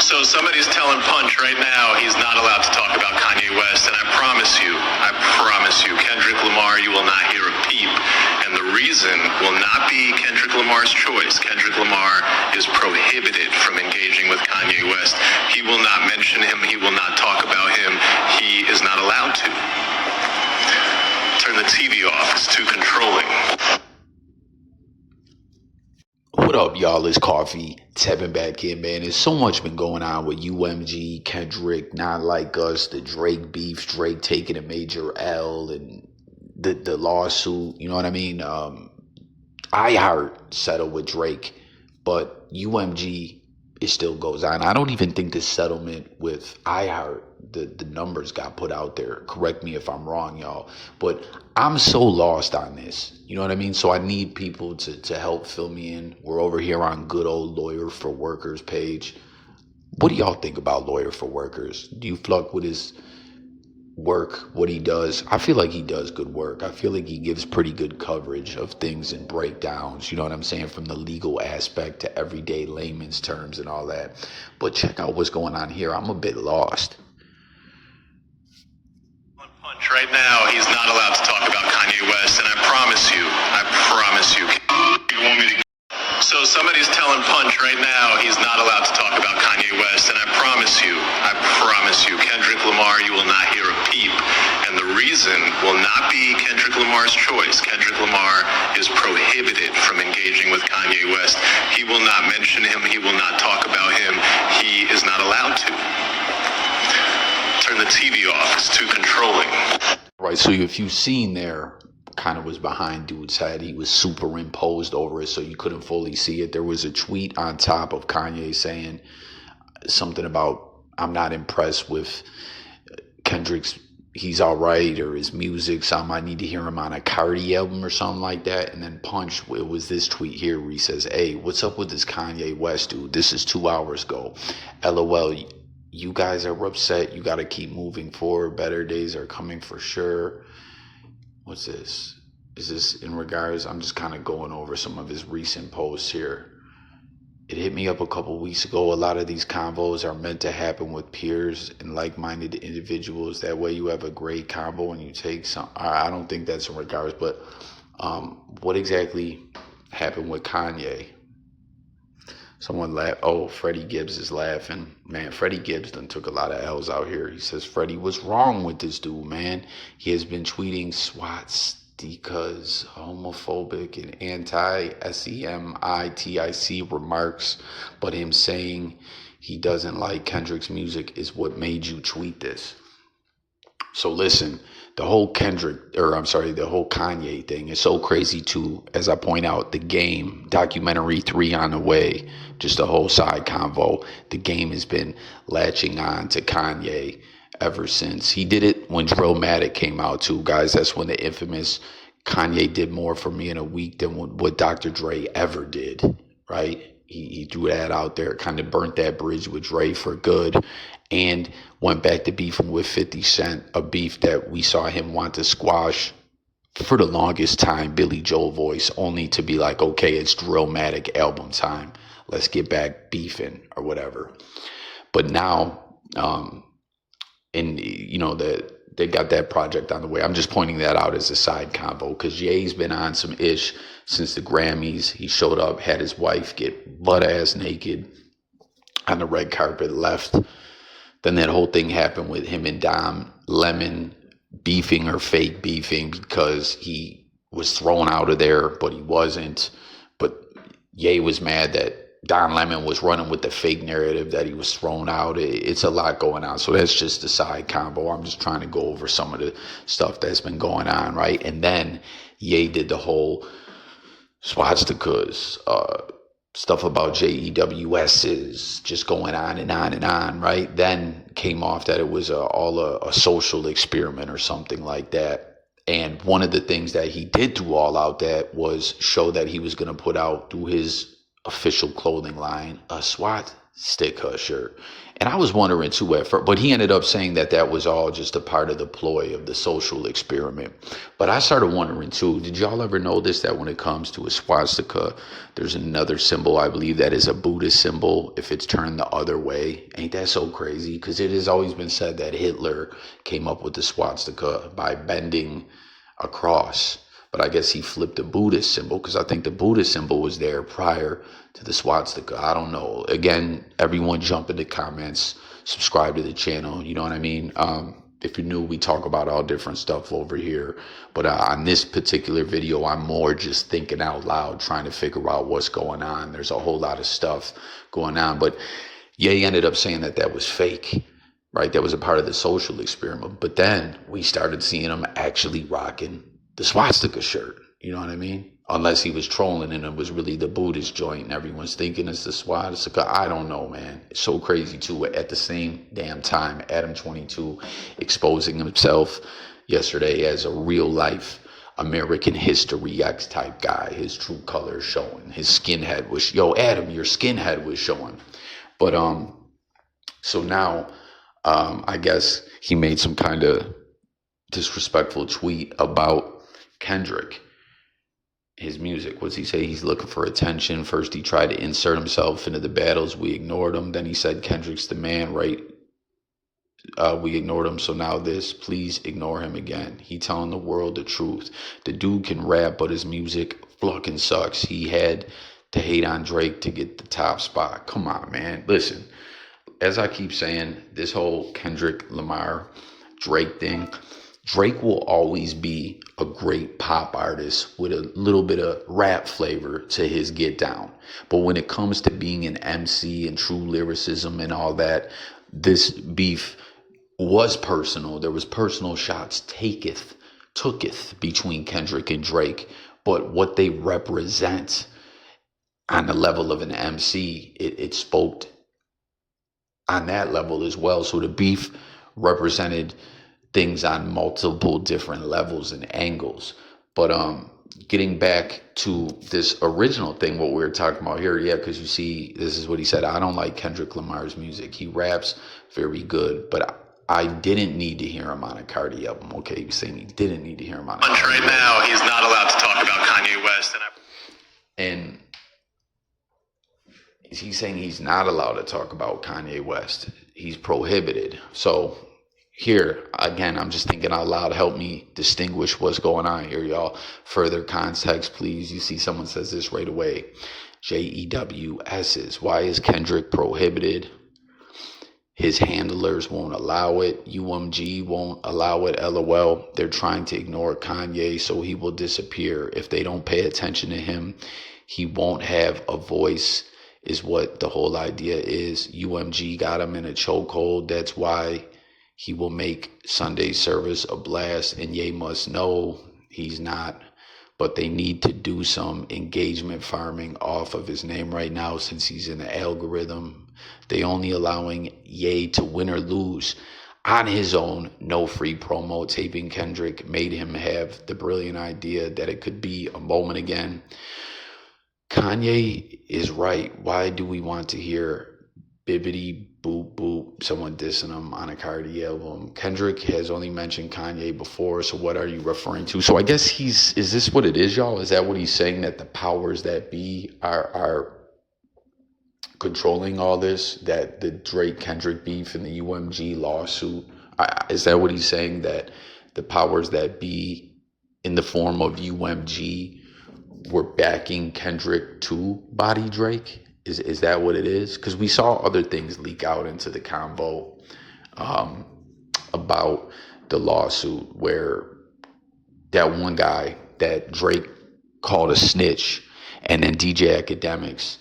So somebody's telling Punch right now he's not allowed to talk about Kanye West, and I promise you, Kendrick Lamar, you will not hear a peep. And the reason will not be Kendrick Lamar's choice. Kendrick Lamar is prohibited from engaging with Kanye West. He will not mention him. He will not talk about him. He is not allowed to. Turn the TV off. It's too controlling. What up, y'all? It's Coffee. Tevin back here, man. There's so much been going on with UMG, Kendrick, Not Like Us, the Drake beef, Drake taking a major L, and the lawsuit. You know what I mean? iHeart settled with Drake, but UMG, it still goes on. I don't even think the settlement with iHeart, the numbers got put out there. Correct me if I'm wrong, y'all. But I'm so lost on this. You know what I mean? So I need people to help fill me in. We're over here on good old LawyerForWorkers page. What do y'all think about LawyerForWorkers? Do you fuck with his work, what he does? I feel like he does good work. I feel like he gives pretty good coverage of things and breakdowns, you know what I'm saying, from the legal aspect to everyday layman's terms and all that. But check out what's going on here. I'm a bit lost. Punch right now, he's not allowed to talk about Kanye West, and I promise you. You want me to? So somebody's telling Punch right now he's not allowed to talk about Kanye West, and I promise you, Kendrick Lamar, you will not hear a peep. And the reason will not be Kendrick Lamar's choice. Kendrick Lamar is prohibited from engaging with Kanye West. He will not mention him. He will not talk about him. He is not allowed to. Turn the TV off. It's too controlling. Right, so if you've seen there, kind of was behind dude's head. He was superimposed over it so you couldn't fully see it. There was a tweet on top of Kanye saying something about, I'm not impressed with Kendrick's, he's all right, or his music, something, I need to hear him on a Cardi album or something like that. And then Punch, it was this tweet here where he says, hey, what's up with this Kanye West dude? This is 2 hours ago. LOL, you guys are upset. You got to keep moving forward. Better days are coming for sure. What's this? Is this in regards? I'm just kind of going over some of his recent posts here. It hit me up a couple weeks ago. A lot of these convos are meant to happen with peers and like-minded individuals. That way you have a great convo and you take some. I don't think that's in regards, but what exactly happened with Kanye? Someone laughed. Oh, Freddie Gibbs is laughing. Man, Freddie Gibbs done took a lot of L's out here. He says, Freddie, what's wrong with this dude, man? He has been tweeting swastikas, homophobic and anti-SEMITIC remarks, but him saying he doesn't like Kendrick's music is what made you tweet this. So listen, the whole Kanye thing is so crazy too. As I point out, The Game, documentary 3 on the way, just a whole side convo. The Game has been latching on to Kanye ever since. He did it when Drillmatic came out too, guys. That's when the infamous Kanye did more for me in a week than what Dr. Dre ever did, right? He threw that out there, kind of burnt that bridge with Dre for good, and went back to beefing with 50 Cent, a beef that we saw him want to squash for the longest time, Billy Joel voice, only to be like, okay, it's Drillmatic album time. Let's get back beefing or whatever. But now, they got that project on the way. I'm just pointing that out as a side combo because Ye's been on some ish since the Grammys. He showed up, had his wife get butt-ass naked on the red carpet, left. Then that whole thing happened with him and Don Lemon beefing or fake beefing because he was thrown out of there, but he wasn't. But Ye was mad that Don Lemon was running with the fake narrative that he was thrown out. It's a lot going on. So that's just a side combo. I'm just trying to go over some of the stuff that's been going on, right? And then Ye did the whole swastikas, stuff about JEWS's, just going on and on and on, right? Then came off that it was all a social experiment or something like that. And one of the things that he did through all out that was show that he was going to put out through his official clothing line a SWAT swastika shirt. And I was wondering too at first, but he ended up saying that that was all just a part of the ploy of the social experiment. But I started wondering too, did y'all ever notice that when it comes to a swastika, there's another symbol, I believe, that is a Buddhist symbol if it's turned the other way? Ain't that so crazy? Because it has always been said that Hitler came up with the swastika by bending a cross. But I guess he flipped the Buddhist symbol, because I think the Buddhist symbol was there prior to the swastika. I don't know. Again, everyone jump in the comments, subscribe to the channel. You know what I mean? If you're new, we talk about all different stuff over here. But on this particular video, I'm more just thinking out loud, trying to figure out what's going on. There's a whole lot of stuff going on. But Ye ended up saying that that was fake, right? That was a part of the social experiment. But then we started seeing him actually rocking the swastika shirt. You know what I mean? Unless he was trolling and it was really the Buddhist joint and everyone's thinking it's the swastika. I don't know, man. It's so crazy too. At the same damn time, Adam22 exposing himself yesterday as a real life American History X type guy. His true colors showing. His skinhead was, yo, Adam, your skinhead was showing. But so now I guess he made some kind of disrespectful tweet about Kendrick, his music. What's he say? He's looking for attention. First, he tried to insert himself into the battles. We ignored him. Then he said, Kendrick's the man, right? We ignored him. So now this, please ignore him again. He telling the world the truth. The dude can rap, but his music fucking sucks. He had to hate on Drake to get the top spot. Come on, man. Listen, as I keep saying, this whole Kendrick Lamar Drake thing, Drake will always be a great pop artist with a little bit of rap flavor to his get down. But when it comes to being an MC and true lyricism and all that, this beef was personal. There was personal shots tooketh between Kendrick and Drake. But what they represent on the level of an MC, it spoke on that level as well. So the beef represented things on multiple different levels and angles. But getting back to this original thing, what we were talking about here, yeah, because you see, this is what he said. I don't like Kendrick Lamar's music. He raps very good, but I didn't need to hear him on a Cardi album. Okay, he's saying he didn't need to hear him on a Cardi Right album. now, he's not allowed to talk about Kanye West. And he's saying he's not allowed to talk about Kanye West. He's prohibited. So here, again, I'm just thinking out loud. Help me distinguish what's going on here, y'all. Further context, please. You see someone says this right away. JEWS's. Why is Kendrick prohibited? His handlers won't allow it. UMG won't allow it. LOL. They're trying to ignore Kanye so he will disappear. If they don't pay attention to him, he won't have a voice, is what the whole idea is. UMG got him in a chokehold. That's why he will make Sunday service a blast, and Ye must know he's not. But they need to do some engagement farming off of his name right now since he's in the algorithm. They only allowing Ye to win or lose on his own. No free promo. Taping Kendrick made him have the brilliant idea that it could be a moment again. Kanye is right. Why do we want to hear bibbity boop boop, someone dissing him on a Cardi album? Kendrick has only mentioned Kanye before, so what are you referring to? So I guess is this what it is, y'all? Is that what he's saying, that the powers that be are controlling all this, that the Drake Kendrick beef and the UMG lawsuit? Is that what he's saying, that the powers that be in the form of UMG were backing Kendrick to body Drake? Is that what it is? Because we saw other things leak out into the convo about the lawsuit, where that one guy that Drake called a snitch, and then DJ Academics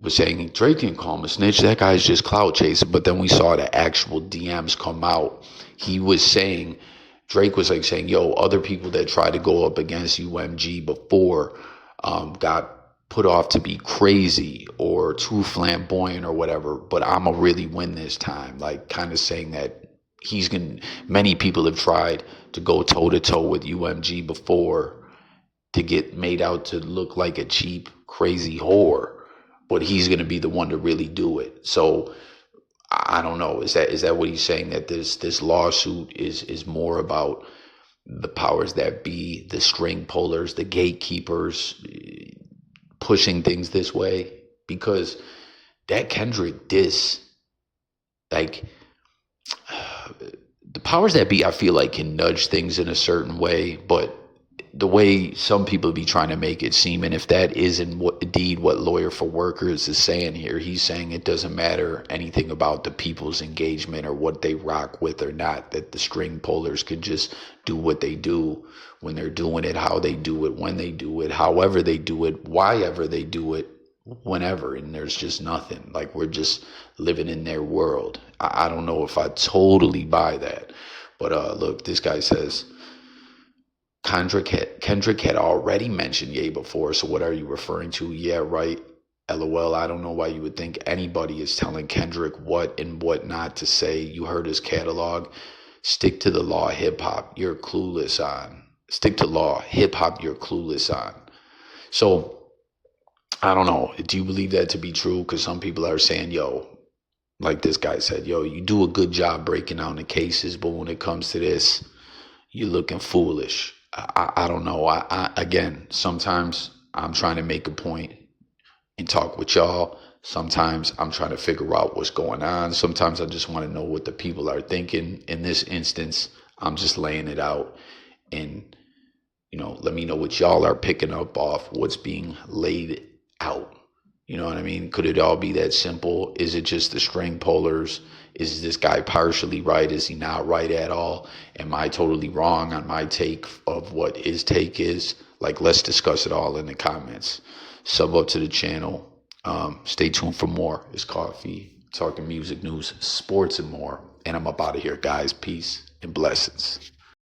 was saying Drake didn't call him a snitch. That guy's just clout chasing. But then we saw the actual DMs come out. He was saying, Drake was like saying, yo, other people that tried to go up against UMG before got put off to be crazy or too flamboyant or whatever, but I'ma really win this time. Like, kind of saying that many people have tried to go toe to toe with UMG before to get made out to look like a cheap, crazy whore. but he's going to be the one to really do it. So I don't know. Is that what he's saying? That this lawsuit is more about the powers that be, the string pullers, the gatekeepers, pushing things this way? Because that Kendrick diss, like, the powers that be, I feel like, can nudge things in a certain way, but the way some people be trying to make it seem, and if that isn't indeed what Lawyer for Workers is saying here, he's saying it doesn't matter anything about the people's engagement or what they rock with or not, that the string pullers could just do what they do when they're doing it, how they do it, when they do it, however they do it, why ever they do it, whenever, and there's just nothing. Like, we're just living in their world. I don't know if I totally buy that, but look, this guy says Kendrick had already mentioned Ye before, so what are you referring to? Yeah, right. LOL. I don't know why you would think anybody is telling Kendrick what and what not to say. You heard his catalog. Stick to the law, hip hop. You're clueless on. Stick to law, hip hop. You're clueless on. So I don't know. Do you believe that to be true? Because some people are saying, yo, like this guy said, yo, you do a good job breaking down the cases, but when it comes to this, you're looking foolish. I don't know. Again, sometimes I'm trying to make a point and talk with y'all. Sometimes I'm trying to figure out what's going on. Sometimes I just want to know what the people are thinking. In this instance, I'm just laying it out, and let me know what y'all are picking up off what's being laid out. You know what I mean? Could it all be that simple? Is it just the string pullers? Is this guy partially right? Is he not right at all? Am I totally wrong on my take of what his take is? Like, let's discuss it all in the comments. Sub up to the channel. Stay tuned for more. It's Coffee, talking music, news, sports, and more. And I'm up out of here, guys. Peace and blessings.